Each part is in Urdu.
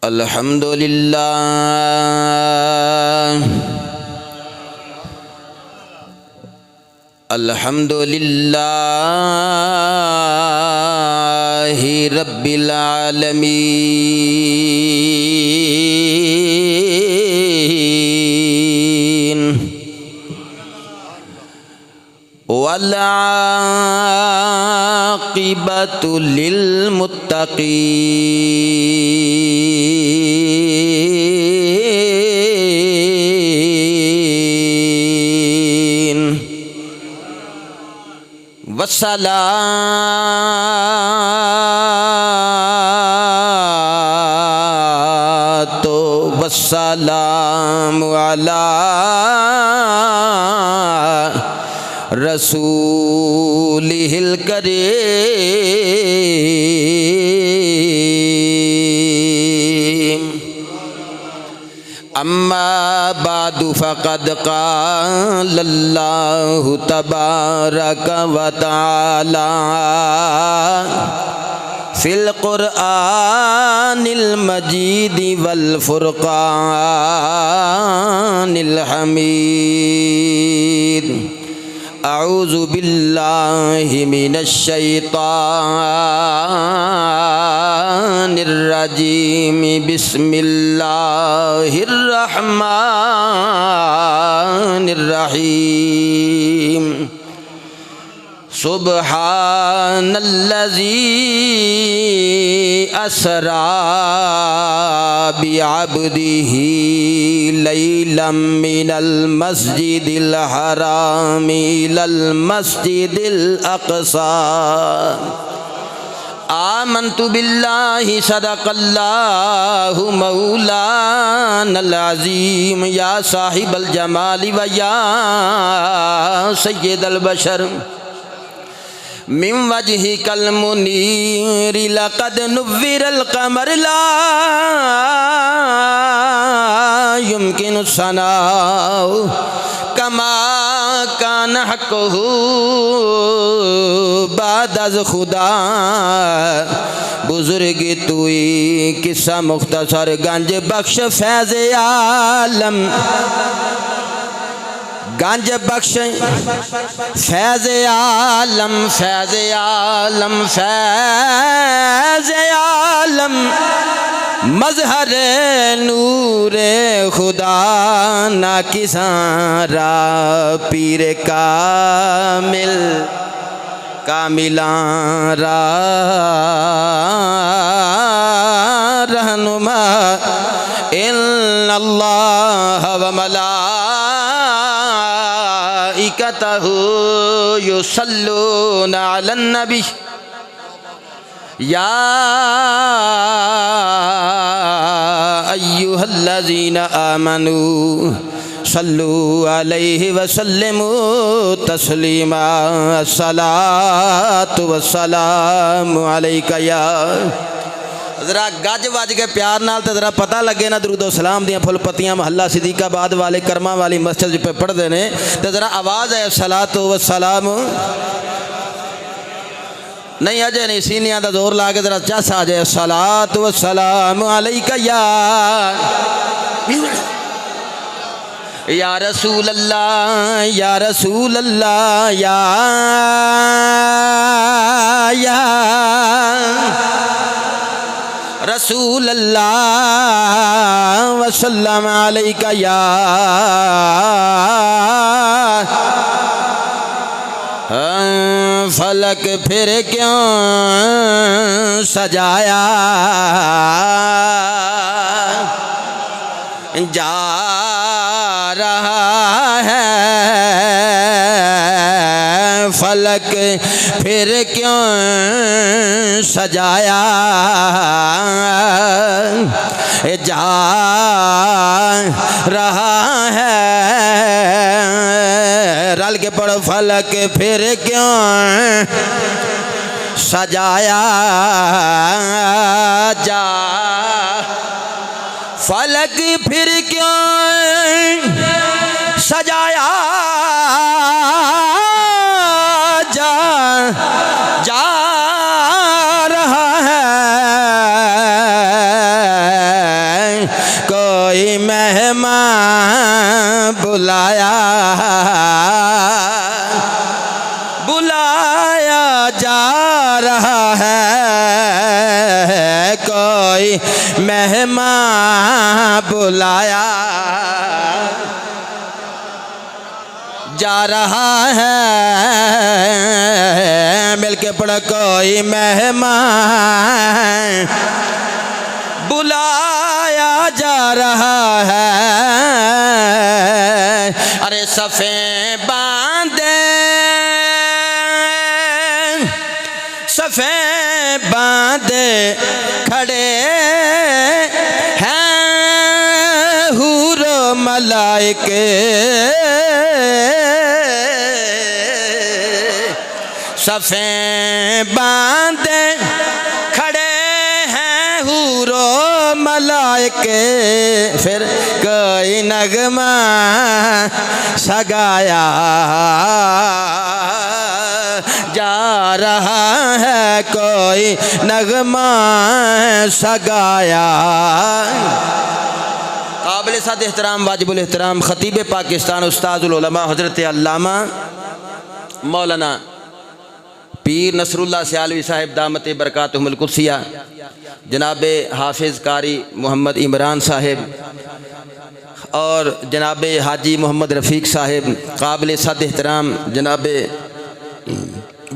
الحمدللہ الحمدللہ رب العالمین والعاقبۃ للمتقین والصلاۃ والسلام علی رسولہ الکریم اما بعد فقد قال اللہ تبارک و تعالی فی القرآن المجید والفرقان الحمید اعوذ باللہ من الشیطان الرجیم بسم اللہ الرحمن الرحیم سبحان الذی اسری بعبدہ لیلا من المسجد الحرام الی المسجد الاقصی آمنت باللہ صدق اللہ مولانا العظیم یا صاحب الجمال و یا سید البشر من وجهك المنير لقد نور القمر لا يمكن الثناء كما كان حقه بعد از خدا بزرگ توئی قصہ مختصر گنج بخش فیض عالم گنج بخش فیض عالم فیض عالم فیض عالم مظہر نور خدا ناکساں را پیر کامل کاملاں را رہنما ان اللہ و ملائکتہ یصلون علی النبی یا ایہا الذین آمنوا صلوا علیہ وسلموا تسلیما الصلاۃ والسلام علیکہ یا ذرا گج وج کے پیار نال تے ذرا پتہ لگے نا درود و سلام دیاں پھل پتیاں محلہ صدیقہ آباد والے کرما والی مسجد پہ پڑھ دے نے تے ذرا آواز ہے الصلاۃ والسلام نہیں اجے نہیں سینیاں دا زور لا کے ذرا چس آ جائے الصلاۃ والسلام علیکہ یا رسول اللہ یا رسول اللہ یا رسول اللہ وسلم علیکہ یا فلک پھر کیوں سجایا جا رہا ہے فلک پھر کیوں سجایا جا رہا ہے رل کے پڑھو فلک پھر کیوں سجایا جا فلک پھر کیوں سجایا جا رہا ہے مہمان بلایا بلایا جا رہا ہے کوئی مہمان بلایا جا رہا ہے مل کے پڑھا کوئی مہمان بلایا جا رہا ہے ارے صفیں باندھے صفیں باندھے کھڑے ہیں حور و ملائکے صفیں باندھے کھڑے ہیں حور و ملائکے پھر کوئی نغمہ سگایا جا رہا ہے کوئی نغمہ سگایا قابل صد احترام واجب الاحترام خطیب پاکستان استاد العلماء حضرت علامہ مولانا پیر نصر اللہ سیالوی صاحب دامت برکاتہم القدسیہ جناب حافظ قاری محمد عمران صاحب اور جناب حاجی محمد رفیق صاحب قابل صد احترام جناب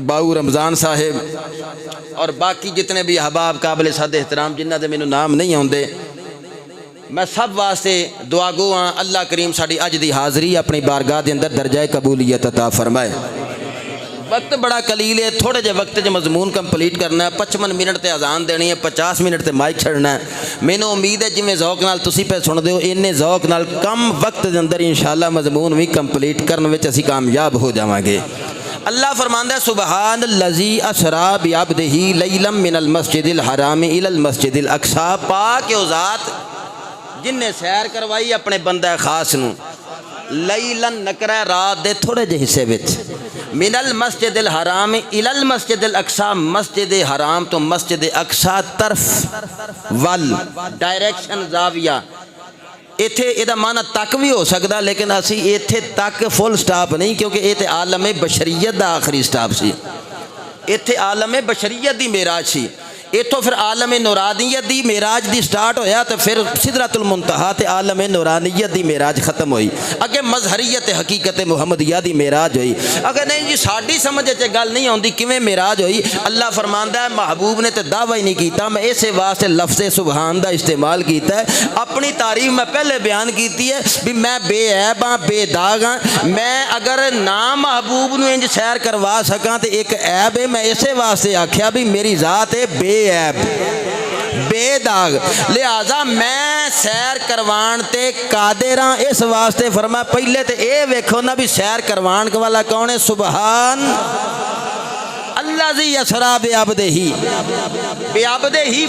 باؤ رمضان صاحب اور باقی جتنے بھی احباب قابل صد احترام جنہ دے مینوں نام نہیں آندے میں سب واسطے دعا گو ہاں اللہ کریم ساڈی اج دی حاضری اپنی بارگاہ دے اندر درجہ قبولیت عطا فرمائے وقت بڑا قلیل ہے تھوڑے جے وقت جو مضمون کمپلیٹ کرنا ہے 55 منٹ تے اذان دینی ہے 50 منٹ تے مائک چھڑنا ہے مینوں امید ہے جویں ذوق نال تسی پہ سن دیو اننے ذوق نال کم وقت دے اندر انشاءاللہ مضمون بھی کمپلیٹ کرن وچ اسی کامیاب ہو جاواں گے اللہ فرماندا ہے سبحان الذی اسرا بعبدہ لیلا من المسجد الحرام الی المسجد الاقصی پاک ہے ذات جن نے سیر کروائی اپنے بندہ خاص نو لیلن نکرہ رات دے تھوڑے جے حصے وچ من المسجد الحرام الی المسجد الاقصی مسجد حرام تو مسجد اقصی طرف ول ڈائریکشن زاویہ ایتھے ایدہ معنی تک بھی ہو سکتا لیکن اسی ایتھے تک فل سٹاپ نہیں کیونکہ ایتھے عالم بشریت دا آخری سٹاپ سی ایتھے عالم بشریت دی معراج سی ایتھوں پھر عالم نورانیت دی معراج دی سٹارٹ ہویا تو پھر سدرۃ المنتہا تے عالم نورانیت دی معراج ختم ہوئی اگے مظہریت حقیقت محمدیہ دی معراج ہوئی اگر نہیں جی ساڈی سمجھ تے گل نہیں ہوندی کیویں معراج ہوئی اللہ فرماندا ہے محبوب نے تے دعوی نہیں کیتا میں اسے واسطے لفظ سبحان دا استعمال کیتا ہے اپنی تعریف میں پہلے بیان کیتی ہے بھی میں بے عیب ہاں بے داغ ہاں میں اگر نہ محبوب نو انج سیر کروا سکاں تے ایک عیب ہے میں اسے واسطے آکھیا بھی میری ذات ہے بے عیب بے داغ لہذا میں سیر کروان تے قادر ہاں اس واسطے فرمایا پہلے تے اے ویکھو نا بھی سیر کروان والا کون ہے سبحان اللہ زی اسرا بعبدہ ہی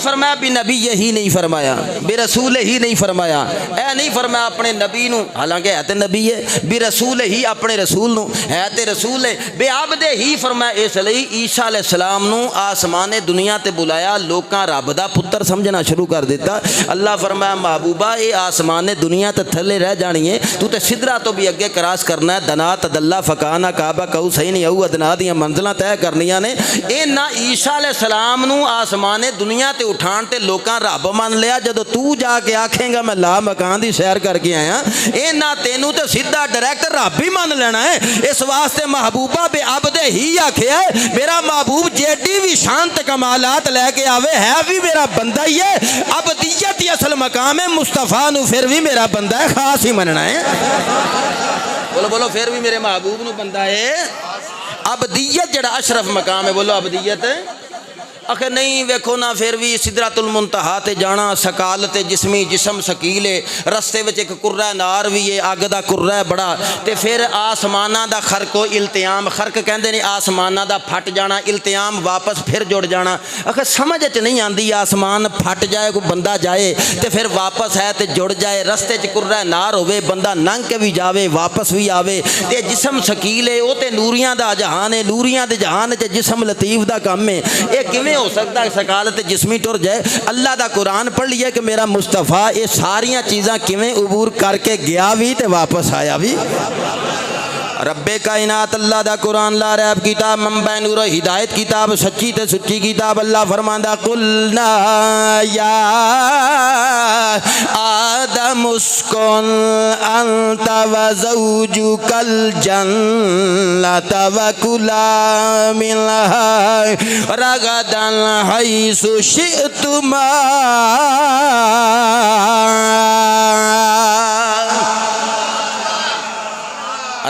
فرمایا بھی نبی یہی نہیں فرمایا بے رسول ہی نہیں فرمایا اے نہیں فرمایا اپنے نبی نو حالانکہ ہے تے نبی ہے بے رسول ہی اپنے رسول نو ہے تے رسول ہے بعبدہ ہی فرمایا اس لئی عیسیٰ علیہ السلام نو آسمان دنیا تے بلایا لوکاں رب دا پتر سمجھنا شروع کر دیتا اللہ فرمایا محبوبہ اے آسمان دنیا تے تھلے رہ جانی ہے تو تے سدرہ تو بھی اگے کراس کرنا ہے دنا تدلہ فکانا کعبہ قوسین او ادنا دیاں منزلاں طے کرنیاں نے اے نہ عیسیٰ علیہ السلام نو آسمان دنیا تے اٹھان تے لوکاں رب من لیا جدو تو جا کے آکھیں گا میں لا مکان دی سیر کر کے آیا اے نہ تینوں تے سیدھا ڈائریکٹ رب ہی من لینا ہے اس واسطے محبوبہ بے عبدہ ہی آکھیا ہے میرا محبوب جیڈی بھی شانت کمالات لے کے آوے ہے بھی میرا بندہ ہی ہے عبدیت ہی اصل مقام ہے مصطفیٰ نو پھر بھی میرا بندہ ہے خاص ہی مننا ہے بولو بولو پھر بھی میرے محبوب نو بندہ ہے عبدیت جڑا اشرف مقام ہے بولو عبدیت ہے اکھے نہیں ویکھو نا پھر بھی سدرۃ المنتہا تے جانا سکالت جسمی جسم سکیل ہے رستے وچ ایک کرہ نار بھی ہے اگ دا کرہ بڑا تے پھر آسماناں دا خرق و التیام خرق کہندے نے آسماناں دا پھٹ جانا التیام واپس پھر جڑ جانا اکھے سمجھ وچ نہیں آندی آسمان پھٹ جائے کوئی بندہ جائے تے پھر واپس ہے تے جڑ جائے رستے چ کرہ نار ہوے بندہ لنگ کے بھی جاوے واپس بھی آوے تے جسم سکیل ہے او تے نوریاں دا جہان ہے نوریاں دے جہان تے جسم لطیف دا کم ہے اے کیویں نہیں ہو سکتا سکالت جسمی ٹر جائے. اللہ دا قرآن پڑھ لیا کہ میرا مصطفیٰ یہ ساریاں چیزاں کیویں عبور کر کے گیا بھی تے واپس آیا بھی. رب کائنات اللہ دا قرآن لا ریب کتاب منبع نور و ہدایت کتاب سچی تے سچی کتاب. اللہ فرماندا قلنا یا آدم اسکن انت و زوجک الجنۃ وکلا منہا رغدا حیث شئتما.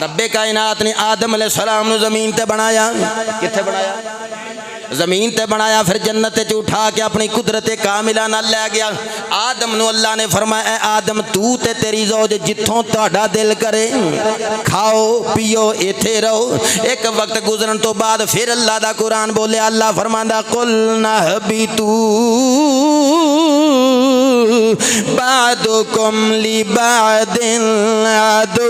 رب کائنات نے آدم علیہ السلام نو زمین تے بنایا. کتھے بنایا؟ زمین تے بنایا. پھر جنت تے اٹھا کے اپنی قدرت کاملہ نال لے گیا. آدم نو اللہ نے فرمایا اے آدم تو تے تیری زوج جتھوں تہاڈا دل کرے کھاؤ پیو ایتھے رہو. ایک وقت گزرن تو بعد پھر اللہ دا قرآن بولے. اللہ فرماندا قلنا اہبطوا بعضکم لبعض عدو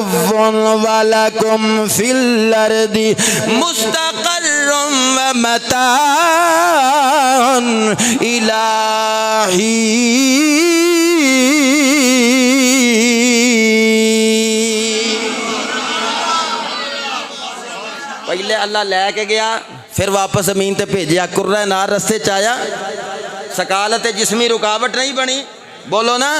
ولکم فی الارض مستقر ومتاع الی حین. پہلے اللہ لے کے گیا پھر واپس زمین تے بھیجیا. کرہ نار رستے چایا. سکالت جسمی رکاوٹ نہیں بنی. بولو نا.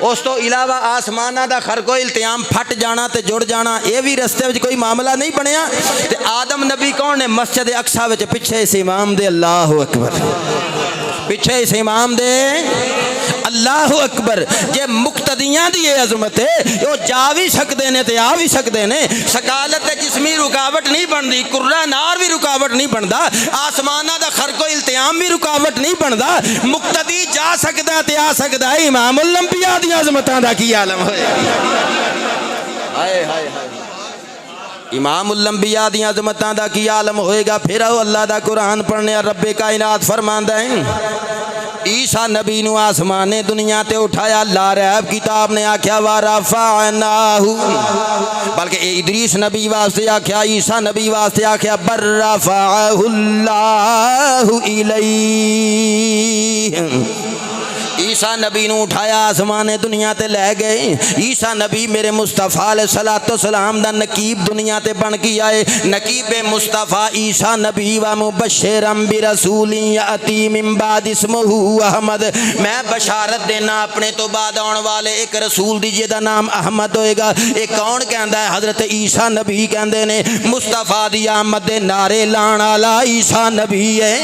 اس تو علاوہ آسمانہ دا خرق و التیام پھٹ جانا تے جڑ جانا یہ بھی رستے وچ کوئی معاملہ نہیں بنیا. تے آدم نبی کون نے؟ مسجد اقصی وچ پیچھے اس امام دے اللہ اکبر. پیچھے اس امام دے اللہ اکبر. جے مقتدیاں دی یہ عظمت ہے وہ جا بھی سکتے نے تے آ بھی سکتے نے. سکالت جسمی رکاوٹ نہیں بندی. کرہ نار بھی رکاوٹ نہیں بندا. آسمانہ دا خرق و التیام بھی رکاوٹ نہیں بندا. مقتدی جا سکدا تے آ سکدا ہے. امام الانبیاء دی عظمتاں دا کی عالم ہوئے. ہائے ہائے ہائے. امام الانبیاء دی عظمتاں دا کی عالم ہوئے گا. پھر آؤ اللہ دا قرآن پڑھنے. رب کائنات فرماندا ہے عیسیٰ نبی نو آسمان دنیا تے اٹھایا. لا ریب کتاب نے آکھیا ورفعناہ. بلکہ ادریس نبی واسطے آکھیا عیسیٰ نبی واسطے آکھیا بل رفعہ اللہ الیہ. عیسیٰ نبی نو اٹھایا آسمان دنیا تے لے گئے. عیسیٰ نبی میرے مصطفیٰ علیہ الصلوۃ والسلام دا نقیب دنیا تے بن کے آئے. نقیب مصطفیٰ عیسیٰ نبی و مبشرا برسول یاتی من بعد اسمہ احمد. میں بشارت دینا اپنے تو بعد آنے والے ایک رسول دی جے دا نام احمد ہوئے گا. ایک کون کہندا ہے؟ حضرت عیسیٰ نبی کہندے نے مصطفیٰ دی آمد دے نعرے لان والا عیسیٰ نبی ہے.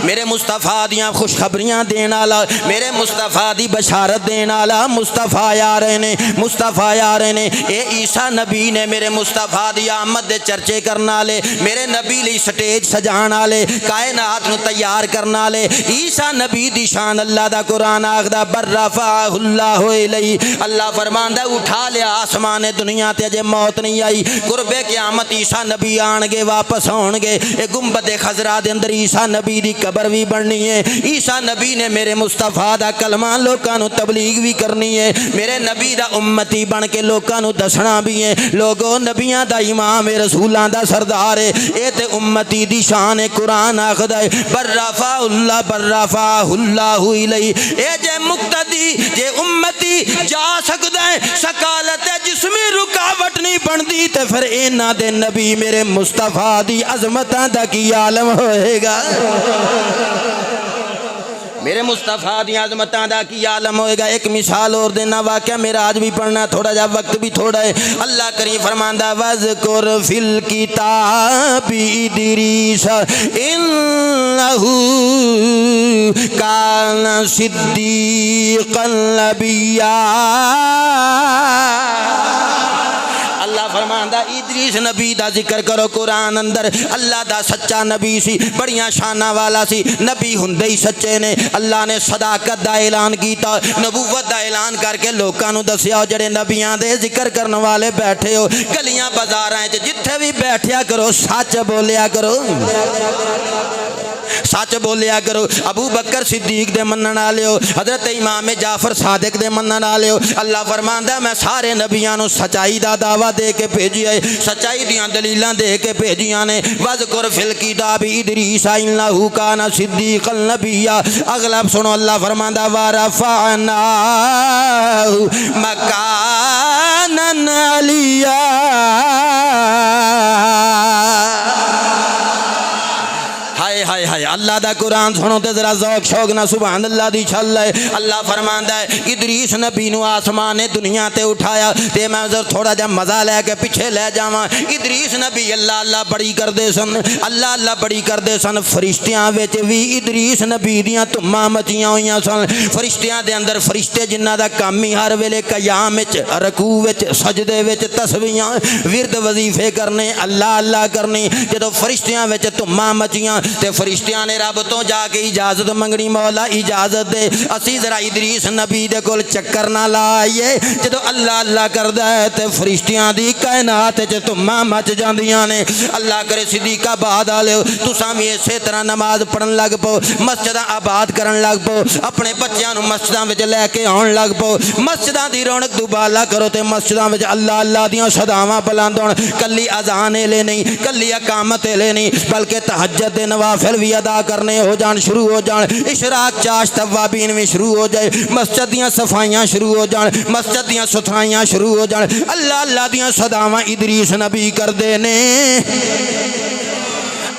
میرے مصطفیٰ دیاں خوشخبریاں دین والا, میرے مصطفیٰ دی بشارت دین والا مصطفیٰ آ رہے نے. مصطفیٰ آ رہے نے. اے عیسیٰ نبی نے میرے مصطفیٰ دی آمد دے چرچے کرنا والے, میرے نبی لی سٹیج سجان والے, کائنات نو تیار کرنا والے. عیسیٰ نبی دی شان اللہ دا قرآن آخدا بر رفعہ اللہ الیہ. اللہ فرماندا اٹھا لیا آسمان دنیا تے اجے موت نہیں آئی. قرب قیامت عیسیٰ نبی آن گے واپس ہون گے. اے گنبد خضرا دے اندر عیسیٰ نبی دی قبر بھی بننی ہے. عیسیٰ نبی نے میرے مصطفیٰ دا کلمہ لوکاں نو تبلیغ بھی کرنی ہے. میرے نبی دا امتی بن کے لوکاں نو دسنا بھی ہے. لوگو نبیاں دا امام ہے, رسولاں دا سردار ہے. اے تے امتی دی شان ہے. قرآن آخدا ہے بر رفع اللہ الیہ. اے جے مقتدی جے امتی جا سکدا ہے سکالت جسمی رکاوٹ نہیں بندی تے پھر انہاں دے نبی میرے مصطفیٰ دی عظمتاں دا کی عالم ہوئے گا. میرے مصطفیٰ دی عظمتاں دا کی عالم ہوئے گا. ایک مثال اور دینا, واقعہ معراج بھی پڑھنا, تھوڑا جا وقت بھی تھوڑا ہے. اللہ کریم فرماندا وذکر فی الکتاب ادریس انہ کان صدیقا نبیا. اللہ فرماندا ادریس نبی دا ذکر کرو قرآن اندر. اللہ دا سچا نبی سی, بڑیاں شانہ والا سی. نبی ہندے ہی سچے نے. اللہ نے صداقت دا اعلان کیتا, نبوت دا اعلان کر کے لوکاں نو دسیا جڑے نبیاں دے ذکر کرن والے بیٹھے ہو گلیاں بازاراں تے جتھے بھی بیٹھیا کرو سچ بولیا کرو. سچ بولیا کرو ابو بکر صدیق دے منن والے ہو حضرت امام جعفر صادق دے منن والے ہو اللہ فرماندا میں سارے نبیاں نو سچائی دا دعویٰ دے کے بھیجیا ہے سچائی دیاں دلیلاں دے کے بھیجیاں نے وذکر فی الکتاب ادریس انہ کان صدیقا نبیا اگلا سنو اللہ فرماندا ورفعنا مکانا علیا ہائے ہائے ہائے اللہ دا قرآن سنو تے ذرا ذوق شوق نہ سبحان اللہ دی چھل ہے اللہ فرماندا ہے ادریس نبی نو آسمان نے دنیا تے اٹھایا تے میں ذرا تھوڑا جا مزہ لے کے پیچھے لے جاواں ادریس نبی اللہ اللہ بڑی کردے سن اللہ اللہ بڑی کردے سن فرشتیاں وچ وی ادریس نبی دیاں تماں مچیاں ہوئیاں سن فرشتیاں دے اندر فرشتے جنہاں دا کام ہی ہر ویلے قیام وچ رکوع وچ سجدے وچ تسبیحاں ورد وظیفے کرنے اللہ اللہ کرنے جدوں فرشتیاں وچ تماں مچیاں تے فرشتیاں نے رب تو جا کے اجازت منگنی مولا اجازت دے اسی ذرا ادریس نبی دے کول چکر نہ لائیے جدو اللہ اللہ کردا ہے تے فرشتیاں دی کائنات وچ تماں مچ جاندیاں نے اللہ کرے صدیق آباد والے تساں وی اسی طرح نماز پڑھن لگ پو مسجداں آباد کرن لگ پو اپنے بچیاں نو مسجداں وچ لے کے آن لگ پو مسجداں دی رونق دوبالا کرو تے مسجداں وچ اللہ اللہ دیاں صداواں بلند ہون کلی اذان لے نہیں کلی اقامت لے نہیں بلکہ تہجد دے نوافل بھی ادا کرنے ہو جان شروع ہو جان اشراق چاش توابین بھی شروع ہو جائے مسجد دیاں صفائیاں شروع ہو جان مسجد دیاں ستھرائیاں شروع ہو جان اللہ اللہ دیاں صداواں ادریس نبی کر دے نے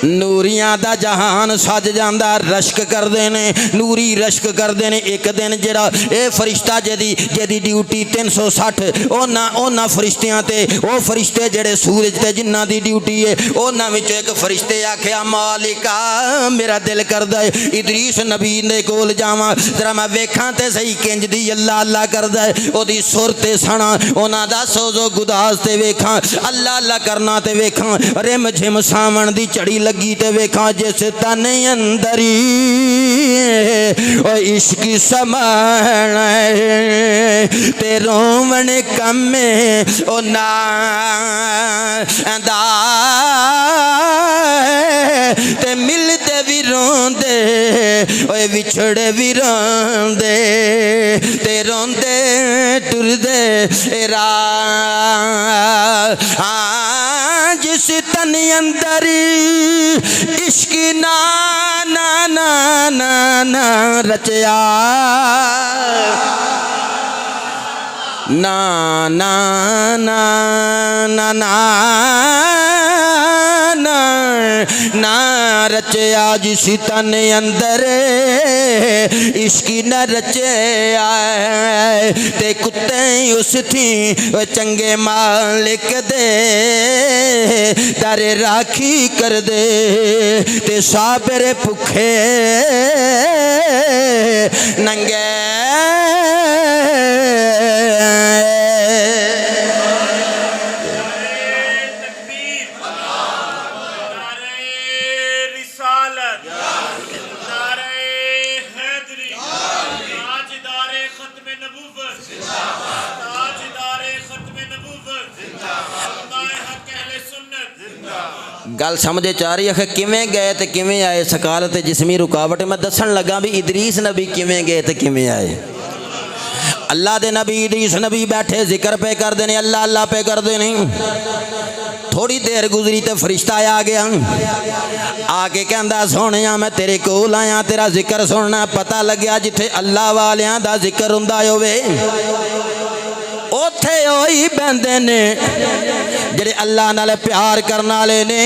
نوریاں دا جہان سج جاندا رشک کر دینے نوری رشک کر دینے ایک دن جڑا اے فرشتہ جدی ڈیوٹی 360 اونا فرشتیاں تے او فرشتے جڑے سورج تے جنہاں دی ڈیوٹی ہے اونا وچوں ایک فرشتے آکھیا مالکا میرا دل کردا ہے ادریس نبی دے کول جاواں ذرا میں ویکھاں تے صحیح کنج دی اللہ اللہ کردا ہے او دی سر تے سنا اونا دا سوز و گداز تے ویکھاں اللہ اللہ کرنا تے ویکھاں رم جھم ساون دی چڑی لگی تے ویکھاں جس تن اندری او عشق سمان تے رومن کم او نا دا تے ملتے بھی روندے اوے وچھڑے بھی روندے تے روندے ٹردے راہ جس تن اندر عشق نا رچیا نا نا نا نا نا نا رچیا جس تن اندر عشق نہ رچیا تے کتے اس تھی چنگے مالک دے در راکھی کر دے تے صابر بھکھے ننگے گل سمجھے چاہ رہی ہے کیویں گئے تے کیویں آئے سکالت جسمی رکاوٹ میں دسن لگا بھی ادریس نبی کیویں گئے تے کیویں آئے اللہ دے نبی ادریس نبی بیٹھے ذکر پہ کر دینے اللہ اللہ پہ کر دینے تھوڑی دیر گزری تے فرشتہ آ گیا آ کے کہندا سونیا میں تیرے کول آیا تیرا ذکر سننا پتہ لگیا جتھے اللہ والیاں دا ذکر ہوندا ہوے اوتھے ہوئی بندے نے جڑے اللہ نال پیار کرنا والے نے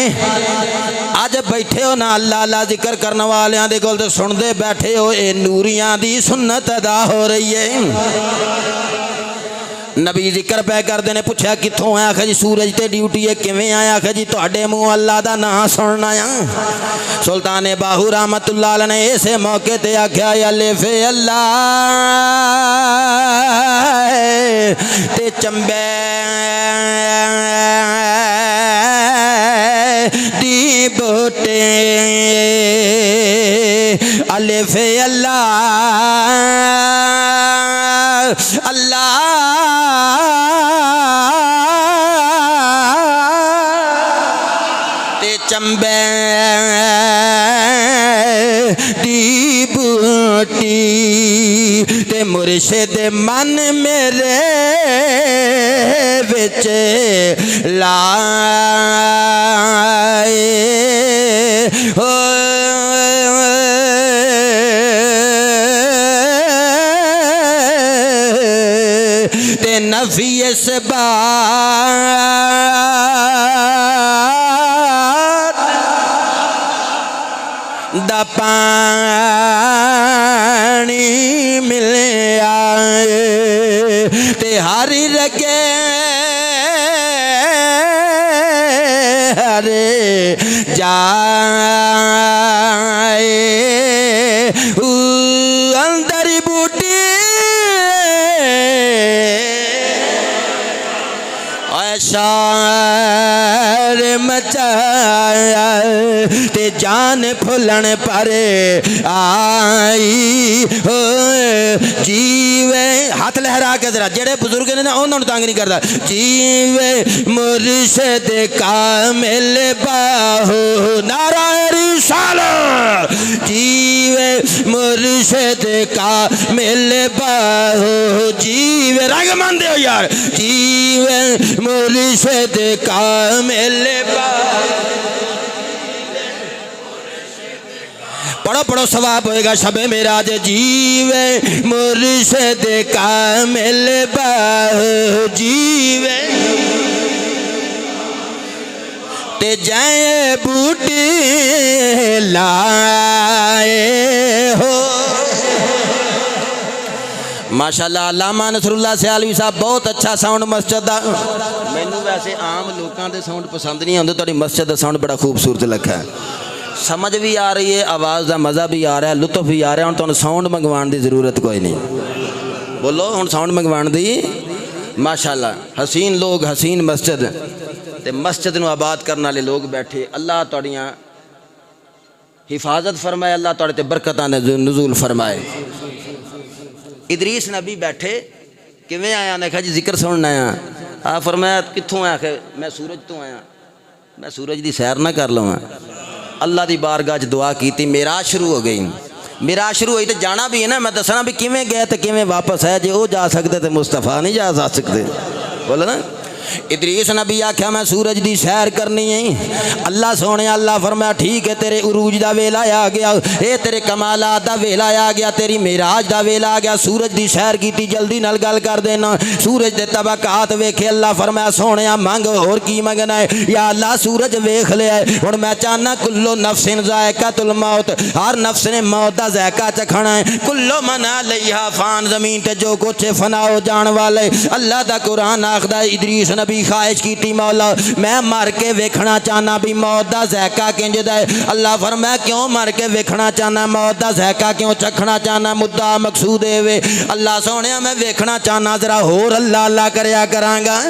اج بیٹھے ہو نا اللہ اللہ ذکر کرنے والیاں دے کول تے سن دے بیٹھے ہو اے نوریاں دی سنت ادا ہو رہی ہے نبی ذکر پہ کر دینے پوچھا کتھوں آیا آخر جی سورج تے ڈیوٹی ہے کیویں آیا آخر جی تہاڈے منہ اللہ دا نام سننا آیا سلطان باہو رحمت اللہ علیہ نے اسے موقع تے آکھیا الف اللہ تے چمبے دی بوٹے الف اللہ اللہ تے چمبے مرشد من میرے وچ لائے ہو تے نفی اس بات دا پانی ملیا تے ہر رگے ہر جائے اندر بوٹی شار مچایا تے جان پھلن پر آئی ہو جیوے ہاتھ لہرا کے ذرا جڑے بزرگ نے نا انہوں نے تانگ نہیں کرتا جیوے مرشد کامل باہو نعرہ رسالت جیوے مرشد کامل باہو جیوے رنگ مندے ہو یار جیوے مرشد کامل باہو پڑھو پڑھو ثواب ہوئے گا شب معراج جیوے مرشد کامل باہو جیوے تے جائے بوٹی لائے ہو ماشاءاللہ علامہ نصر اللہ سیالوی صاحب بہت اچھا ساؤنڈ مسجد دا مینوں ویسے عام لوکاں دے ساؤنڈ پسند نہیں آندے تہاڈی مسجد دا ساؤنڈ بڑا خوبصورت لگا ہے سمجھ بھی آ رہی ہے آواز دا مزہ بھی آ رہا ہے لطف بھی آ رہا ہے ہن تانوں ساؤنڈ منگوان دی ضرورت کوئی نہیں بولو ہن ساؤنڈ منگوان دی ماشاءاللہ حسین لوگ حسین مسجد تے مسجد نو آباد کرنے والے لوگ بیٹھے اللہ تہاڈیاں حفاظت فرمائے اللہ تہاڈے تے برکتاں دے نزول فرمائے ادریس نبی بیٹھے کیویں آیا نے کہا جی ذکر سننا آیا آپ فرمایا کتھوں آیا کہ میں سورج تو آیا میں سورج دی سیر نہ کر لواں اللہ دی بارگاہ دعا کیتی معراج شروع ہو گئی معراج شروع ہوئی تو جانا بھی ہے نا میں دسنا بھی کیویں گئے تے کیویں واپس ہے جے وہ جا سکتے تے مصطفیٰ نہیں جا سکتے بولو نا ادریس نبی آکھیا میں سورج دی سیر کرنی ہے اللہ سونے اللہ فرمایا ٹھیک ہے تیرے عروج دا ویلا آ گیا اے تیرے کمالات دا ویلا آ گیا تیری معراج دا ویلا آ گیا سورج دی سیر کیتی جلدی نال گل کر دینا سورج دے طبقات ویکھے اللہ فرمایا سونیا منگ اور کی منگنا ہے یا اللہ سورج ویکھ لیا ہے ہن میں چاہنا کلو نفس ذائقۃ الموت ہر نفس نے موت دا ذائقہ چکھنا ہے کلو من علیہا فان زمین تے جو کچھ فنا ہو جان والے اللہ دا قرآن آکھدا ہے ادریس نبی خواہش کیتی مولا میں مر کے ویکھنا چاہنا بھی موت دا ذائقہ کنج دا ہے اللہ فرمایا کیوں مر کے ویکھنا چاہنا موت دا ذائقہ کیوں چکھنا چاہنا مدعا مقصود ہے وے اللہ سونیا میں ویکھنا چاہنا ذرا ہور اللہ اللہ کریا کراں گا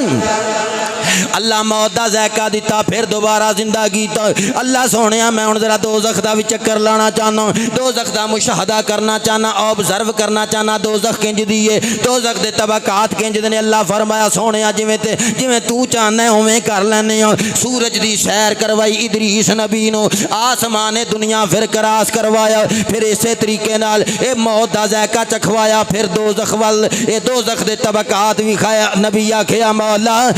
اللہ موت دا ذائقہ دیتا پھر دوبارہ زندہ کیتا اللہ سونیا میں ہن ذرا دوزخ دا وی چکر لانا چاہنا دوزخ دا مشاہدہ کرنا چاہنا آبزرو کرنا چاہنا دوزخ کنج دی ہے دوزخ دے طبقات کنج دے نے اللہ فرمایا سونیا جویں تو چاہنا ہے اویں کر لینے ہو سورج دی سیر کروائی ادریس نبی نو آسمان دنیا پھر کراس کروایا پھر اسی طریقے نال اے موت دا ذائقہ چکھوایا پھر دوزخ ول اے دوزخ دے طبقات وکھایا نبی آکھیا مولا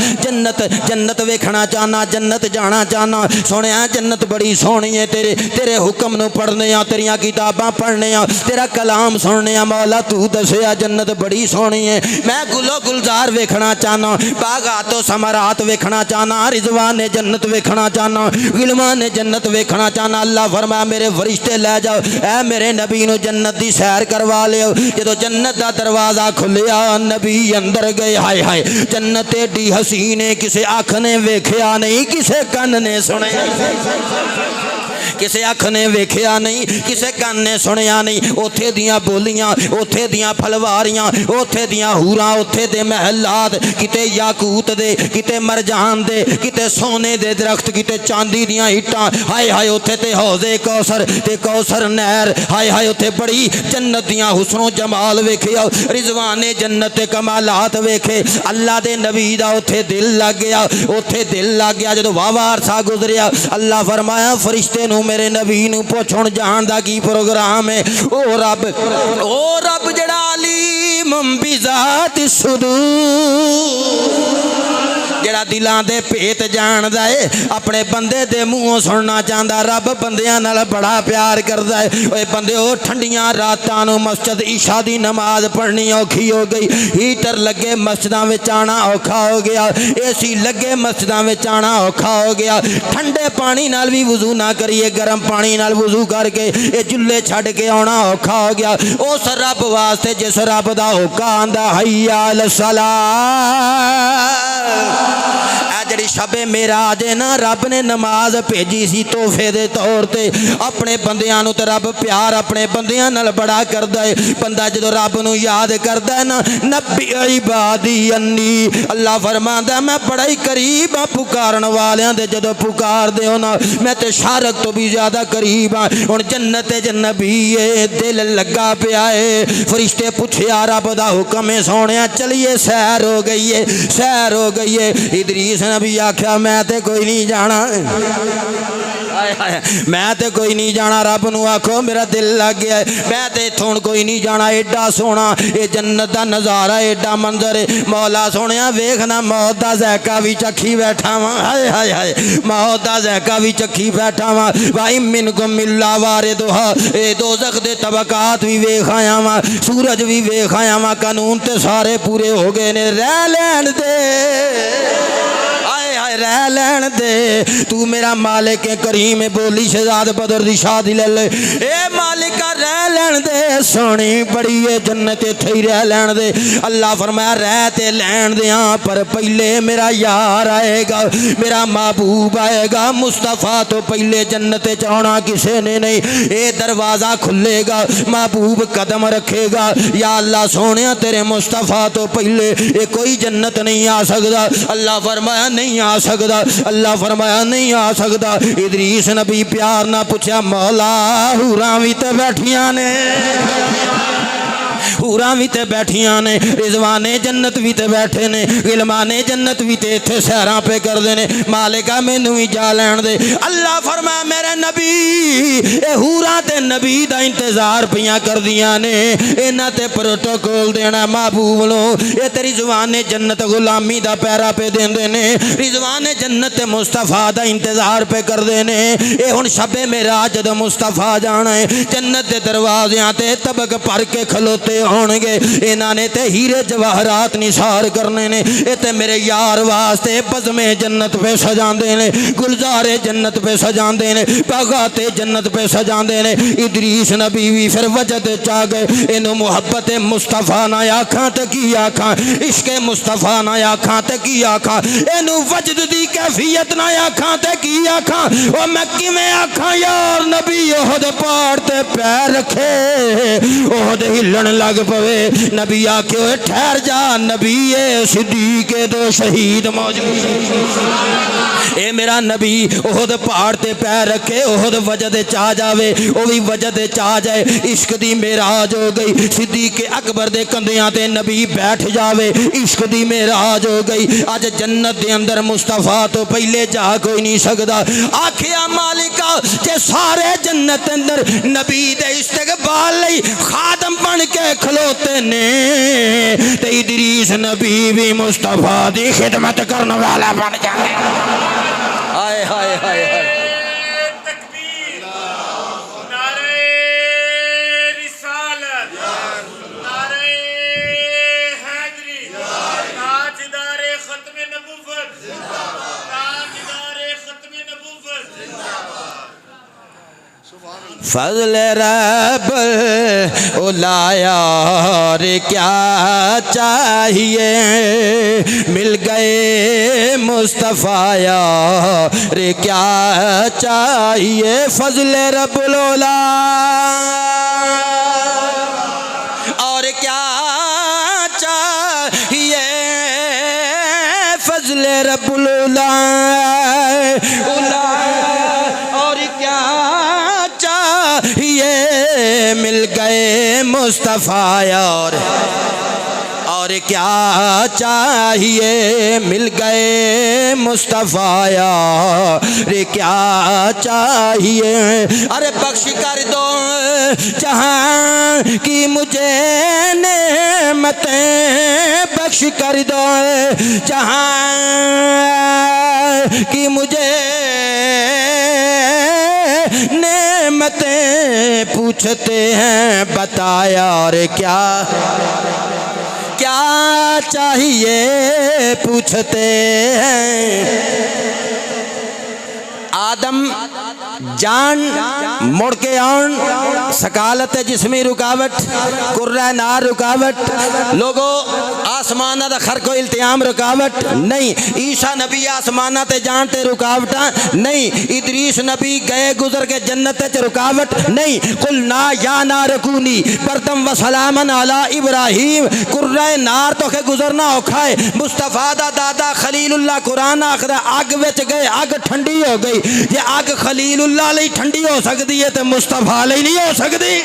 جنت ویکھنا چاہنا جنت جانا چاہنا سونیا جنت بڑی سونی ہے تیرے حکم نو پڑھنے آ تیریاں کتاباں پڑھنے آ تیرا کلام سننے آ مولا تو دسیا جنت بڑی سونی ہے میں گلو گلزار ویکھنا چاہنا باغات و ثمرات ویکھنا چاہنا رضوان جنت ویکھنا چاہنا غلمان جنت ویکھنا چاہنا اللہ فرمایا میرے فرشتے لے جاؤ اے میرے نبی نو جنت دی سیر کروا لیو جدو جنت دا دروازہ کھلیا نبی اندر گئے ہائے ہائے جنت ایڈی حسین ہے کسے آنکھ نے ویکھیا نہیں کسے کن نے سنیا کسے آنکھ نے ویکھیا نہیں کسے کن نے سنیا نہیں اوتھے دیاں بولیاں اوتھے دیاں پھلواریاں اوتھے دیاں حوراں اوتھے دے محلات کتے یاقوت دے کتے مرجان دے کتے سونے دے درخت کتے چاندی دیاں ہٹاں ہائے ہائے اوتھے تے حوض کوثر تے کوثر نہر ہائے ہائے اوتھے بڑی جنت دیاں حسن و جمال ویکھیا رضوان جنت تے کمالات ویکھے اللہ دے نبی دا اوتھے دل لگ گیا جدوں واہ عرصہ گزریا اللہ فرمایا فرشتے نو نو میرے نبی نو پوچھ ہن جان دا کی پروگرام ہے او رب جڑا علیم بذات الصدور جڑا دلاں دے پیت جاندا ہے اپنے بندے دے منہوں سننا چاہندا رب بندیاں نال بڑا پیار کردا ہے اوے بندیو ٹھنڈیاں راتاں نو مسجد عشاء دی نماز پڑھنی اوکھی ہو گئی ہیٹر لگے مسجداں وچ آنا اوکھا ہو گیا اے سی لگے مسجداں وچ آنا اوکھا ہو گیا ٹھنڈے پانی نال بھی وضو نہ کریے گرم پانی نال وضو کر کے اے جلے چھڈ کے آنا اوکھا ہو گیا اس رب واسطے جس رب دا حکم آندا حی علی الصلاۃ جڑی شب معراج ہے نا رب نے نماز بھیجی سی تحفے دے طور تے اپنے بندیاں نو تے رب پیار اپنے بندیاں نال بڑا کردا ہے بندہ جدو رب نو یاد کردا ہے نا نبی عبادی انی اللہ فرماندا ہے میں بڑا ہی قریب ہاں پکارن والیاں دے جدو پکار دے ہو نا میں تے شارک تو بھی زیادہ قریب ہاں ہن جنت جنبی ہے دل لگا پیا ہے فرشتے پوچھیا رب دا حکم ہے سونیا چلیے سیر ہو گئی ہے سیر ہو گئی ہے ادریس نبی آکھیا میں تے کوئی نہیں جانا میں تے کوئی نہیں جانا رب نو آکھو میرا دل لگ گیا ہے میں تے اتھوں کوئی نہیں جانا ایڈا سونا اے جنت دا نظارہ ایڈا منظر ہے مولا سونیا ویکھنا موت دا ذائقہ بھی چکھی بیٹھا وا ہائے ہائے ہائے موت دا ذائقہ بھی چکھی بیٹھا وا وائی منکم الا واردھا اے دوزخ دے طبقات بھی ویکھ آیا وا سورج بھی ویکھ آیا وا قانون تے سارے پورے ہو گئے نے رہ لین دے رہ لین دے تو میرا مالک کریم بولی شہزاد بدر دی شادی لے لے اے مالکہ رہ لین دے سونی بڑی ہے جنت تھے ہی رہ لین دے اللہ فرمایا رہ تے لین دے پر پہلے میرا یار آئے گا میرا محبوب آئے گا مصطفیٰ تو پہلے جنت چاہنا کسے نے نہیں اے دروازہ کھلے گا محبوب قدم رکھے گا یا اللہ سونیا تیرے مصطفیٰ تو پہلے اے کوئی جنت نہیں آ سکتا اللہ فرمایا نہیں آ سکتا اللہ فرمایا نہیں آ سکتا ادریس نبی پیار نہ پوچھا مولا حوراں وی تے بیٹھیاں نے حوراں وی تے بیٹھیاں نے رضوان جنت وی تے بیٹھے نے غلمان جنت وی تے ایتھے سیراں پہ کردے نے مالکا مینوں وی جا لین دے اللہ فرمایا میرے نبی اے حوراں تے نبی دا انتظار پیاں کردیاں نے انہاں تے پروٹوکول دینا محبوب لو اے تیری رضوان جنت غلامی دا پیرا پہ دیندے نے رضوان جنت مصطفیٰ دا انتظار پہ کردے نے اے ہن شب معراج جدوں مصطفیٰ جانا ہے جنت دے دروازیاں تے طبق پر کے کھلوتے ہونگے انہاں نے تے ہیرے جواہرات نثار کرنے نے اے تے میرے یار واسطے بزم جنت پہ سجاندے نے گلزار جنت پہ سجاندے نے باغات جنت پہ سجاندے نے ادریس نبی بھی پھر وجد چاہ گئے انہوں محبت مصطفیٰ نہ آکھاں تے کی آکھاں عشق مصطفیٰ نہ آکھاں تے کی آکھاں انہوں وجد دی کیفیت نہ آکھاں تے کی آکھاں او میں کیویں آکھاں یار نبی احد پہاڑ تے پیر رکھے احد ہلن لگ پوے نبی آکھے ہوئے ٹھہر جا نبی صدیق دو شہید موجود اے میرا نبی احد پہاڑ تے پیر رکھے احد وجد چاہ جاوے او بھی وجد چاہ جائے عشق دی معراج ہو گئی صدیق اکبر دے کندیاں تے نبی بیٹھ جاوے عشق دی معراج ہو گئی آج جنت دے اندر مصطفیٰ تو پہلے جا کوئی نہیں سکدا آکھیا مالکا جے سارے جنت اندر نبی دے استقبال لئی خادم بن کے کھلوتے نے تے ادریس نبی بھی مصطفیٰ دی خدمت کرنے والا بن جائے آئے ہائے ہائے ہائے تکبیر نعرہ رسالت نعرہ حیدری تاجدار ختم نبوت تاجدار ختم نبوت فضل رب اولایا اور کیا چاہیے مل گئے مصطفیٰ یار کیا چاہیے فضل رب اولا اور کیا چاہیے فضل رب اولا اور کیا چاہیے مل گئے مصطفیٰ اور کیا چاہیے مل گئے مصطفیٰ یار کیا چاہیے ارے بخش کر دو جہاں کی مجھے نعمتیں بخش کر دو جہاں کی مجھے نعمتیں پوچھتے ہیں بتایا اور کیا چاہیے پوچھتے ہیں آدم جان مڑ کے آن سکالت جسمی رکاوٹ قرہ نار رکاوٹ لوگو آسمانہ دا خرق و التیام رکاوٹ نہیں عیسیٰ نبی آسمانہ تے جانتے رکاوٹاں نہیں ادریس نبی گئے گزر کے جنت تے رکاوٹ نہیں قلنا یا نارکونی بردم و سلامن علی ابراہیم قرہ نار تو کہ گزرنا اوکھائے مصطفیٰ دا دادا خلیل اللہ قرآن آخر آگ وچ گئے آگ ٹھنڈی ہو گئی یہ آگ خلیل اللہ لئی ٹھنڈی ہو سکتی ہے تو مصطفیٰ لئی نہیں ہو سکتی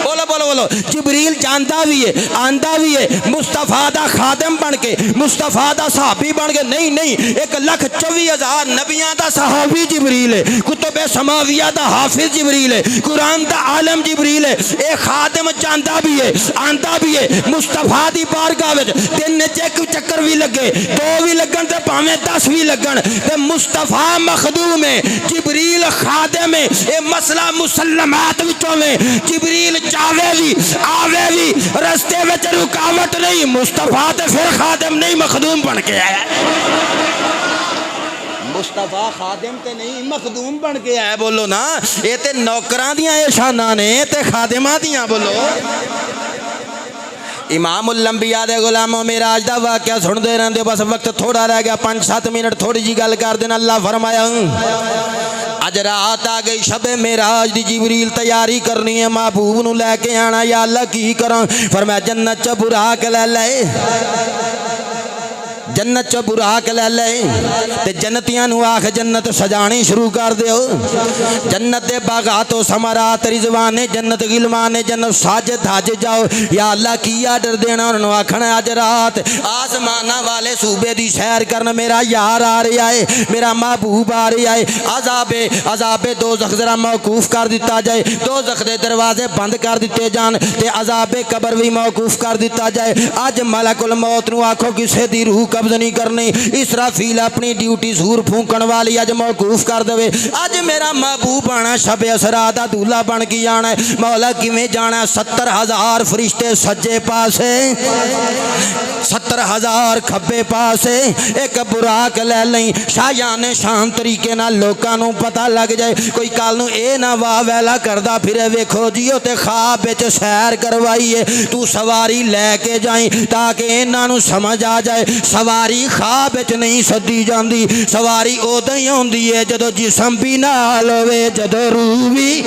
بولو بولو بولو جبریل جانتا بھی ہے آندا بھی ہے مصطفیٰ دا خادم بن کے مصطفیٰ دا صحابی بن کے نہیں 1,24,000 نبیاں دا صحابی جبریل ہے کتب سماویہ دا حافظ جبریل ہے قرآن دا عالم جبریل ہے اے خادم جانتا بھی ہے آندا بھی ہے مصطفیٰ دی بارگاہ وچ دن چیک چکر بھی لگے 2 بھی لگن تے پاویں 10 بھی لگن تے مصطفیٰ مخدوم ہے جبریل خادم ہے اے مسئلہ مسلمات وچوں میں جبریل جاوے بھی آوے بھی رستے وچ رکاوٹ نہیں مصطفیٰ تے پھر خادم نہیں مخدوم بن کے آیا مصطفیٰ خادم تے نہیں مخدوم بن کے آیا بولو نا اے تے نوکراں دیاں اے شاناں نے تے خادماں دیاں بولو امام الانبیاء دے غلاموں معراج دا واقعہ سن دے رہندے بس وقت تھوڑا رہ گیا 5-7 منٹ تھوڑی جی گل کر دینا اللہ فرمایا اج رات آ گئی شب معراج دی جبریل تیاری کرنی ہے محبوب نو لے کے آنا یا اللہ کی کراں فرمایا جنت چ براق لے لے جنت چ براق لے لے تے جنتیاں نو آکھ جنت سجانی شروع کر دیو جنت دے باغات و ثمرات رضوان جنت غلمان جنت ساج دھاج جاؤ یا اللہ کی آرڈر دینا انہوں آکھنا اج رات آسمانہ والے صوبے دی سیر کرن میرا یار آ رہا ہے میرا محبوب آ رہا ہے عذاب دوزخ ذرا موقوف کر دیتا جائے دوزخ دے دروازے بند کر دیتے جان تے عذاب قبر بھی موقوف کر دیتا جائے اج ملک الموت نو آکھو کسے دی روح قبض نہیں کرنی اسرافیل اپنی ڈیوٹی زور پھونکن والی اج موقوف کر دے اج میرا محبوب آنا شب اسرا دا دولہا بن کے آنا ہے مولا کیویں جانا 70,000 فرشتے سجے پاسے 70,000 کھبے پاسے ایک براق لے لیں شایان شان طریقے نال لوکاں نوں پتہ لگ جائے کوئی کل نوں اے نہ واہ ویلا کردا پھرے ویکھو جیو تے خواب وچ سیر کروائیے تو سواری لے کے جائیں تاکہ انہاں نوں سمجھ آ جائے سواری خواب وچ نہیں سدی جاندی سواری اودوں ہی ہوندی ہے جدوں جسم بھی نال ہوے جدوں روح بھی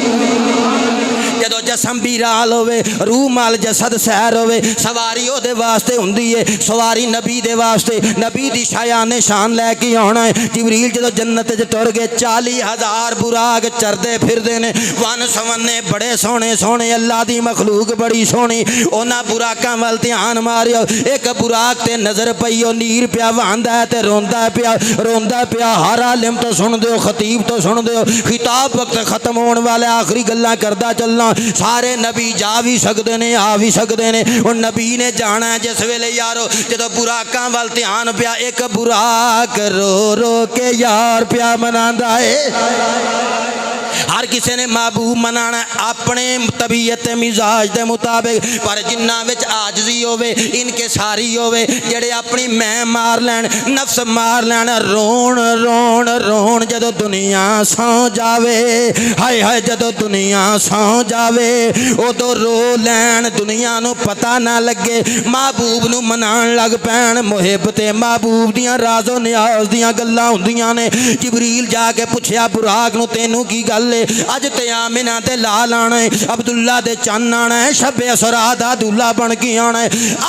جدو جسم بھی رال ہوئے روح مال جسد سیر ہوئے سواری او دے واسطے ہوندی ہے سواری نبی دے واسطے نبی دی شایان شان لے کے آنا ہے جبریل جدو جنت چ ٹر گئے 40,000 براق چردے پھردے نے ون سونے بڑے سونے سونے اللہ دی مخلوق بڑی سونی انہاں براقاں ول دھیان ماریا ایک براق تے نظر پئی او نیر پیا واندا ہے تے روندا پیا ہر عالم تو سن دیو خطیب تو سن دیو خطاب وقت ختم ہون والے آخری گلاں کردا چلنا سارے نبی جا بھی سکتے نے آ بھی سکتے نے اور نبی نے جانا ہے جس ویلے یارو جدو براقاں وال دھیان پیا ایک براق رو رو کے یار پیا مناندا ہے ہر کسی نے محبوب منانا اپنے طبیعت مزاج دے مطابق پر جنہ وچ عاجزی ہوے ان کے ساری ہوے جڑے اپنی میں مار لین نفس مار لین رون رون رون جدو دنیا سو جاوے ہائے ہائے جدو دنیا سو جاوے ادو رو لین دنیا نو پتہ نہ لگے محبوب نو منان لگ پین محبت محبوب دیاں راز و نیاز دیاں گلاں ہوندیاں نے جبریل جا کے پوچھیا براق نو تینوں کی گل اج تے آمنہ تے لال آنا ہے عبداللہ دے چن آنا ہے شب اسرا دا دولہا بن کے آنا ہے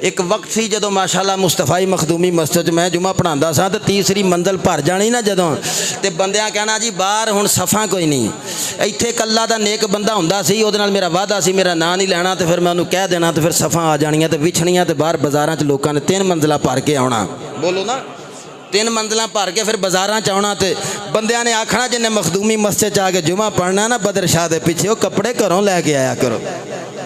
ایک وقت سی جدوں ماشاءاللہ مصطفی مخدومی مسجد میں جمعہ پڑھاندا سا تے تیسری منزل بھر جانی نا جدوں تے بندیاں کہنا جی باہر ہن صفاں کوئی نہیں ایتھے ایک اللہ دا نیک بندہ ہوندا سی اودے نال میرا وعدہ سی میرا نام نہیں لینا تے پھر میں انہوں کہہ دینا تے پھر صفاں آ جانیاں تے وچھڑیاں تے باہر بازاراں چ لوکاں نے 3 منزلہ بھر کے آਉਣਾ بولو نا 3 منزلہ بھر کے پھر بازاراں چ آਉਣਾ تے بندیاں نے آکھنا جن نے مخدومی مسجد چ آ کے جمعہ پڑھنا نا بدر شاہ دے پیچھے وہ کپڑے گھروں لے کے آیا کرو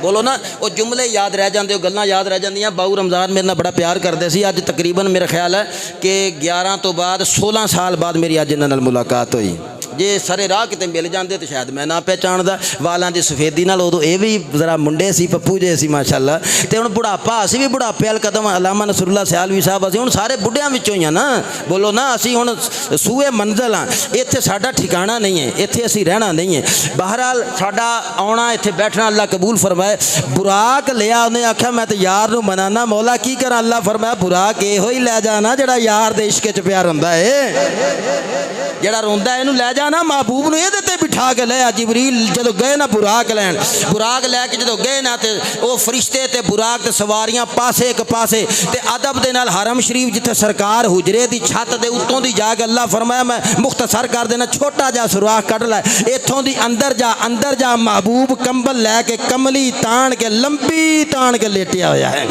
بولو نا وہ جملے یاد رہ جاندے گلاں یاد رہ جاندیاں باؤ رمضان میرے نال بڑا پیار کردے سی اج تقریباً میرا خیال ہے کہ 11 تو بعد 16 سال بعد میری اج انہاں نال ملاقات ہوئی جے سارے راہ کتے مل جاندے تو شاید میں نہ پہچاندا والاں دی سفیدی نال ادو اے بھی ذرا منڈے سی پپو جے سی ماشاءاللہ تے ہن بڑھاپا اسی بھی بڑھاپے ال قدم علامہ نصر اللہ سیالوی صاحب اسی ہن سارے بڈھیاں وچوں ہی نا بولو نا اسی ہن سوئے منزل ہاں ایتھے ساڈا ٹھکانہ نہیں ہے ایتھے اسی رہنا نہیں ہے بہرحال ساڈا آਉਣਾ ایتھے بیٹھنا اللہ قبول فرمائے براق لیا انہیں آکھیا میں تے یار نو منانا مولا کی کراں اللہ فرمایا براق اے ہوئی لے جانا جڑا یار دے عشق چ پیار ہوندا ہے جڑا روندا ہے اینو لے جانا محبوب نو یہ تے بٹھا کے لیا جبریل جدو گئے نا براق لین براق لے کے جدو گئے نا تے او فرشتے تے براق تے سواریاں پاسے ایک پاسے تے ادب دے نال حرم شریف جتھے سرکار حجرے دی چھت دے اتوں دی جا کے اللہ فرمایا میں مختصر کر دینا چھوٹا جا سوراخ کڈ لے ایتھوں دی اندر جا محبوب کمبل لے کے کملی تان کے لمبی تان کے لیٹیا ہویا ہے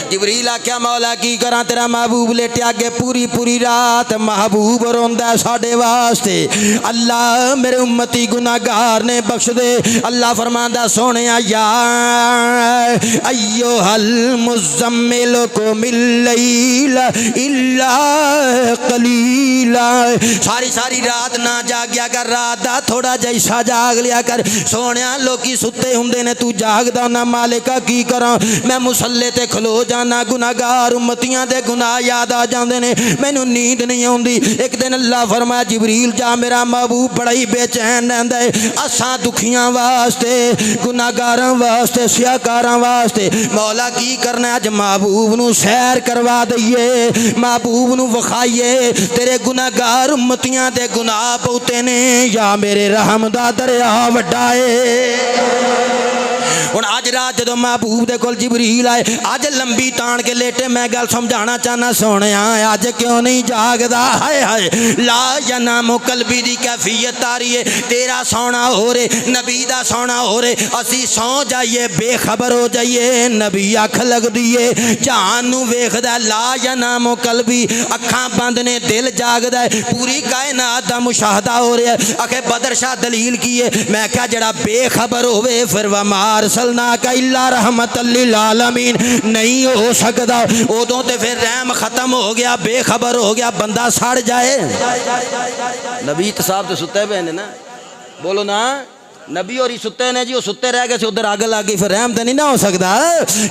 جبریل آکھیا مولا کی کراں تیرا محبوب لیٹیا اگے پوری رات محبوب روندا ساڈے واسطے اللہ میرے امتی گناہگار نے بخش دے اللہ فرماندا سونیا یا ایھا المزمل قم اللیل الا قلیلا ساری رات نہ جاگیا کر رات دا تھوڑا جا حصہ جاگ لیا کر سونیا لوکی ستے ہوندے نے تو جاگدا نہ مالکا کی کراں میں مصلی تے کھلو جانا گناہگار امتیاں دے گناہ یاد آ جاندے نے مینوں نیند نہیں آوندی ایک دن اللہ فرمایا جبریل جا میرا محبوب بڑا ہی بے چین رہندا ہے اساں دکھیاں واسطے گناہگاراں واسطے سیاہکاراں واسطے مولا کی کرنا اج محبوب نو سیر کروا دئیے محبوب نو وکھائیے تیرے گناہگار امتیاں دے گناہ بہتے نے یا میرے رحم دا دریا وڈا ہے ہن اج رات جدوں محبوب دے کول جبریل آئے اج لمبی تان کے لیٹے میں گل سمجھانا چاہنا سونیا اج کیوں نہیں جاگدا ہائے ہائے لا ینام قلبی دی کیفیت آ رہی ہے تیرا سونا ہو رے نبی دا سونا ہو رے اسی سو جائیے بے خبر ہو جائیے نبی اکھ لگ دیے جہان نو ویکھدا لا ینام قلبی اکھاں بند نے دل جاگدا ہے پوری کائنات دا مشاہدہ ہو رہا ہے آکھے بدر شاہ دلیل کی ہے میں کہا جڑا بے خبر ہوئے پھر وما ارسلناک الا رحمت للعالمین نہیں ہو سکتا ادوں تے پھر رحم ختم ہو گیا بے خبر ہو گیا بندہ سڑ جائے نبی صاحب تو ستے پے نے نا بولو نا نبی اور ستے نے جی وہ ستے رہ گئے سے ادھر آگ لگ گئی پھر رحم تو نہیں نہ ہو سکتا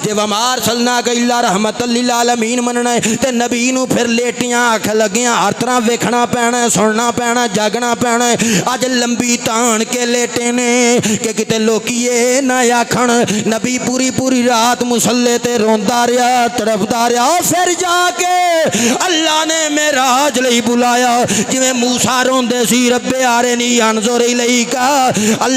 جی وما ارسلناک الا رحمت للعالمین مننا ہے تے نبی نو پھر لیٹیاں آکھ لگیاں ہر طرح ویکھنا پینا ہے سننا پینا ہے جاگنا پینا ہے اج لمبی تان کے لیٹے نے کہ کتے لوکیے نہ آکھن نبی پوری رات مصلی تے روندا رہیا تڑپدا رہیا پھر جا کے اللہ نے معراج لئی بلایا جویں موسیٰ روندے سی رب ارنی انظر الیک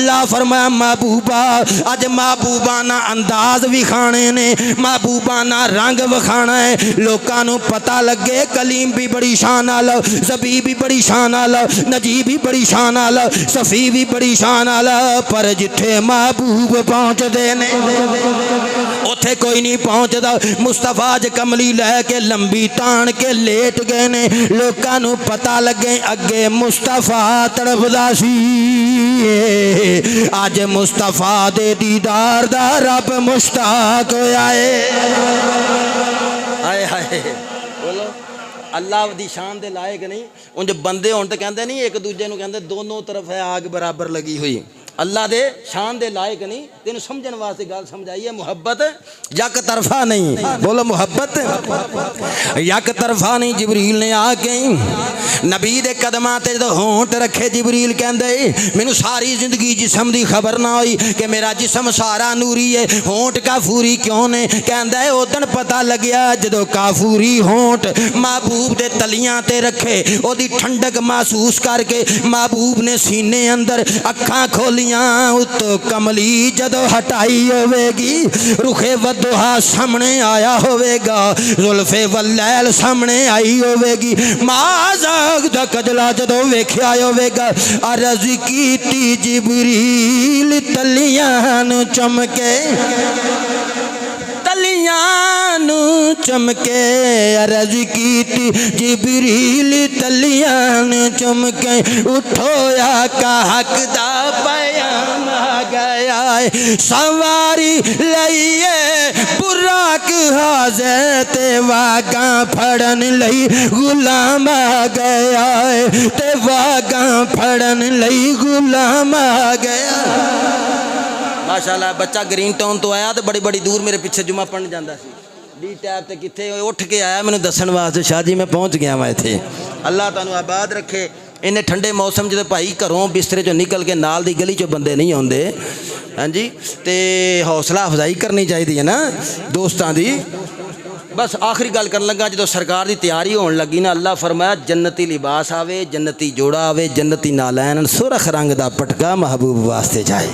اللہ فرمایا محبوبہ اج محبوبانہ انداز وکھانے نے محبوبانہ رنگ وکھانا ہے لوکاں نو پتہ لگے کلیم بھی بڑی شان والا زبی بھی بڑی شان والا نجیب بھی بڑی شان والا صفی بھی بڑی شان والا پر جتھے محبوب پہنچ دے نے اوتھے کوئی نہیں پہنچدا مصطفیٰ ج کملی لے کے لمبی تان کے لیٹ گئے نے لوکاں نو پتہ لگے اگے مصطفیٰ تڑپدا سی آج مصطفیٰ دے دیدار دا رب مشتاق ہویا ہے آئے ہائے بولو اللہ دی شان دے لائق نہیں ان جو بندے ہون تے کہندے نہیں ایک دوجے نو کہندے دونوں طرف ہے آگ برابر لگی ہوئی اللہ دے شان دے لائق نہیں تینوں سمجھن واسطے گل سمجھائیے محبت یک طرفہ نہیں بولو محبت یک طرفہ نہیں جبریل نے آ کے نبی دے قدماں تے جدوں ہونٹ رکھے جبریل کہندے مینوں ساری زندگی جسم دی خبر نہ ہوئی کہ میرا جسم سارا نوری ہے ہونٹ کافوری کیوں نے کہندا ہے اودن پتہ لگیا جدوں کافوری ہونٹ محبوب دے تلیاں تے رکھے او دی ٹھنڈک محسوس کر کے محبوب نے سینے اندر اکھاں کھولی تلیاں اتو کملی جدو ہٹائی ہوے گی رخ ودھا سامنے آیا ہوے گا زلف واللیل سامنے آئی ہوے گی مازاگ دا کجلا جدو ویکھیا ہوے گا عرض کیتی جبریل تلیاں نو چمکے تلیاں نو چمکے عرض کیتی جبریل تلیاں نو چمکے اٹھو یا کا حق دا پیام آ گیا ہے سواری لئیے براق حاضر تے واگاں پھڑن لئی غلام آ گیا ہے تے واگاں پھڑن لئی غلام آ گیا ماشاءاللہ بچہ گرین ٹاؤن تو آیا تو بڑی بڑی دور میرے پیچھے جمعہ پڑھن جاندہ سی ڈی ٹیپ تے کتھے اٹھ کے آیا میں نے دسن واسطے شاہ جی میں پہنچ گیا میں تھے اللہ تعالیٰ آباد رکھے انہیں ٹھنڈے موسم جدے بھائی گھروں بسترے چوں نکل کے نال دی گلی چوں بندے نہیں ہوندے ہاں جی تے حوصلہ افزائی کرنی چاہیے نا دوستاں دی بس آخری گل کرن لگا جدو سرکار دی تیاری ہون لگی نا اللہ فرمایا جنتی لباس آوے جنتی جوڑا آوے جنتی نالین سرخ رنگ دا پٹکا محبوب واسطے جائے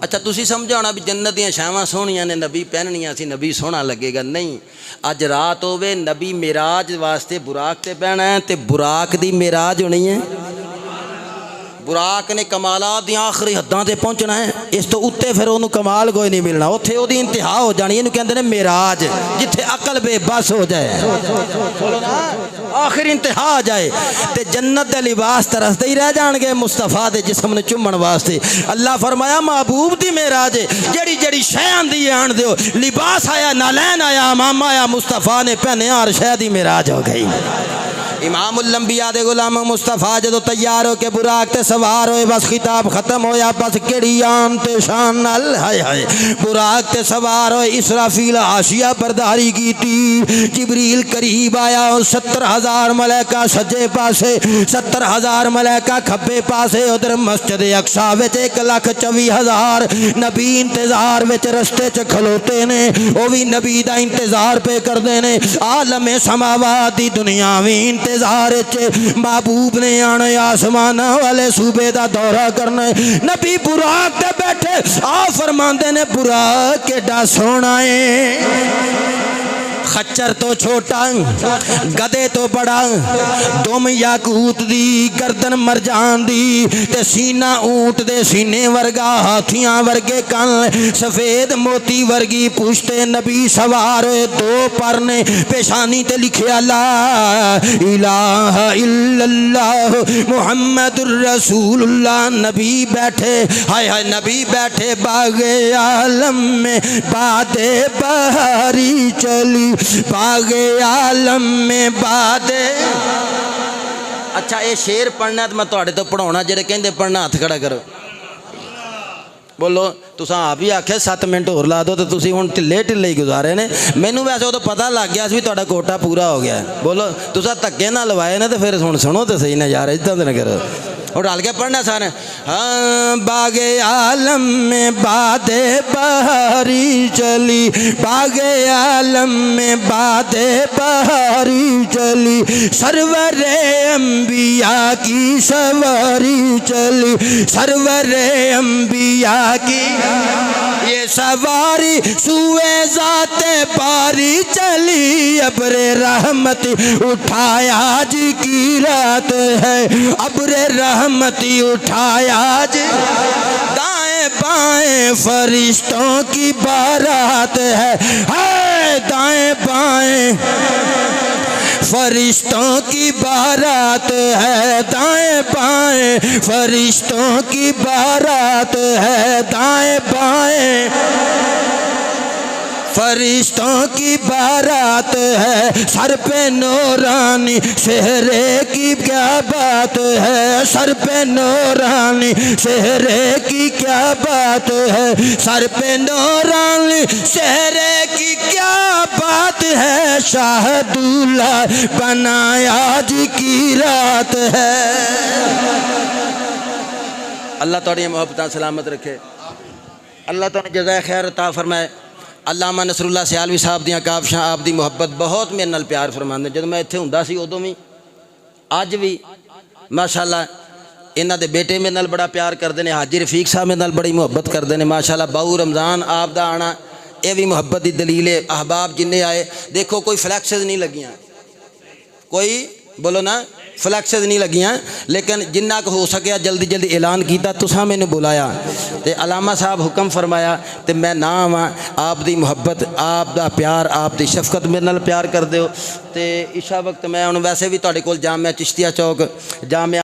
اچھا تسی سمجھا ہونا بھی جنت دیاں شاواں سونیاں نے نبی پہننیاں سی نبی سونا لگے گا نہیں اج رات ہووے نبی معراج واسطے براق تے پہنا ہے تے براق دی معراج ہونی ہے براق نے کمالات دی آخری حداں تے پہنچنا ہے اس تو اتے پھر انہوں کمال کوئی نہیں ملنا اتھے وہ دی انتہا ہو جانی انہوں کہندے نے معراج جتھے عقل بے بس ہو جائے آخر انتہا آ جائے تے جنت دے لباس ترستے ہی رہ جان گے مصطفیٰ دے جسم نے چمن واسطے اللہ فرمایا محبوب دی معراج جڑی جڑی شے آندی ہے آن دیو لباس آیا نالین آیا امام آیا مصطفیٰ نے پہنے ہر شے دی معراج ہو گئی امام الانبیاء دے غلام مصطفیٰ جدو تیار ہو کے براق تے سوار ہوئے بس خطاب ختم ہویا بس کیڑی آن تے شان نال ہائے ہائے براق تے سوار ہوئے اسرافیل عاشیہ برداری کی تھی جبریل قریب آیا 70,000 ملائکہ سجے پاسے 70,000 ملائکہ کھبے پاسے ادھر مسجد اقصی وچ 1,24,000 نبی انتظار وچ رستے چ کھلوتے نے وہ بھی نبی دا انتظار پہ کردے نے عالم سماوات دی دنیا وی انتظار محبوب نے آنے آسمان والے صوبے دا دورہ کرنا نبی براق تے بیٹھے آ فرماندے نے براق کیڈا سونا ہے خچر تو چھوٹا گدے تو بڑا دم یاقوت دی گردن مرجان دی تے سینہ اونٹ دے سینے ورگا ہاتھیاں ورگے کن سفید موتی ورگی پوشتے نبی سوار ہوئے دو پرنے پیشانی تے لکھیا لا الہ الا اللہ محمد الرسول اللہ نبی بیٹھے ہائے ہائے نبی بیٹھے باغ عالم میں باد بہاری چلی باغ عالم میں باد اچھا یہ شیر پڑھنا تو میں تھوڑے تو پڑھاؤنا جڑے کہندے پڑھنا ہاتھ کھڑا کرو بولو تساں آپ ہی آکھے 7 منٹ اور لا دو تو تسی ہن ٹلے ٹلے ہی گزارے نے مینوں ویسے تو پتہ لگ گیا سی تہاڈا کوٹا پورا ہو گیا ہے بولو تساں دھکے نہ لوائے نے تو پھر ہن سنو تو صحیح نہ یار اتنا تو نہ کرو اور ڈال کے پڑھنا سارے ہاں باغ عالم میں باد بہاری چلی باغ عالم میں باد بہاری چلی سرور انبیاء کی سواری چلی سرور انبیاء کی یہ سواری سوئے ذات باری چلی ابر رحمت اٹھایا آج کی رات ہے ابر رحمتی اٹھایا آج دائیں بائیں فرشتوں کی بارات ہے دائیں بائیں فرشتوں کی بارات ہے دائیں بائیں فرشتوں کی بارات ہے دائیں بائیں فرشتوں کی بارات ہے سر پہ نورانی چہرے کی کیا بات ہے سر پہ نورانی چہرے کی کیا بات ہے سر پہ نورانی چہرے کی کیا بات ہے شاہ دولہ بنایا آج کی رات ہے اللہ تعالی محبتاں سلامت رکھے اللہ تعالی جزائے خیر عطا فرمائے علامہ نصر اللہ سیالوی صاحب دیاں کافشاں آپ دی محبت بہت میرے نال پیار فرماندے جب میں اتنے ہوندا سی ادوں بھی اج بھی ماشاءاللہ ਇਹਨਾਂ ਦੇ ਬੇਟੇ ਮੇਰੇ ਨਾਲ ਬੜਾ ਪਿਆਰ ਕਰਦੇ ਨੇ। ਹਾਜੀ ਰਫੀਕ ਸਾਹਿਬ ਮੇਰੇ ਨਾਲ ਬੜੀ ਮੁਹੱਬਤ ਕਰਦੇ ਨੇ ਮਾਸ਼ਾਅੱਲਾ। ਬਾਊ ਰਮਜ਼ਾਨ ਆਪ ਦਾ ਆਣਾ ਇਹ ਵੀ ਮੁਹੱਬਤ ਦੀ ਦਲੀਲ ਹੈ। ਅਹਬਾਬ ਜਿੰਨੇ ਆਏ ਦੇਖੋ ਕੋਈ ਫਲੈਕਸਸ ਨਹੀਂ ਲੱਗੀਆਂ, ਕੋਈ ਬੋਲੋ ਨਾ ਫਲੈਕਸਸ ਨਹੀਂ ਲੱਗੀਆਂ, ਲੇਕਿਨ ਜਿੰਨਾ ਕੁ ਹੋ ਸਕਿਆ ਜਲਦੀ ਜਲਦੀ ਐਲਾਨ ਕੀਤਾ। ਤੁਸਾਂ ਮੈਨੂੰ ਬੁਲਾਇਆ ਤੇ ਅਲਾਮਾ ਸਾਹਿਬ ਹੁਕਮ ਫਰਮਾਇਆ ਤੇ ਮੈਂ ਨਾ ਆਵਾਂ। ਆਪ ਦੀ ਮੁਹੱਬਤ, ਆਪ ਦਾ ਪਿਆਰ, ਆਪ ਦੀ ਸ਼ਫਕਤ ਮੇਰੇ ਨਾਲ ਪਿਆਰ ਕਰਦੇ ਹੋ। ਤੇ ਇਸ਼ਾ ਵਕਤ ਮੈਂ ਹੁਣ ਵੈਸੇ ਵੀ ਤੁਹਾਡੇ ਕੋਲ ਜਾਮਿਆ ਚਿਸ਼ਤੀਆ ਚੌਕ ਜਾਮਿਆ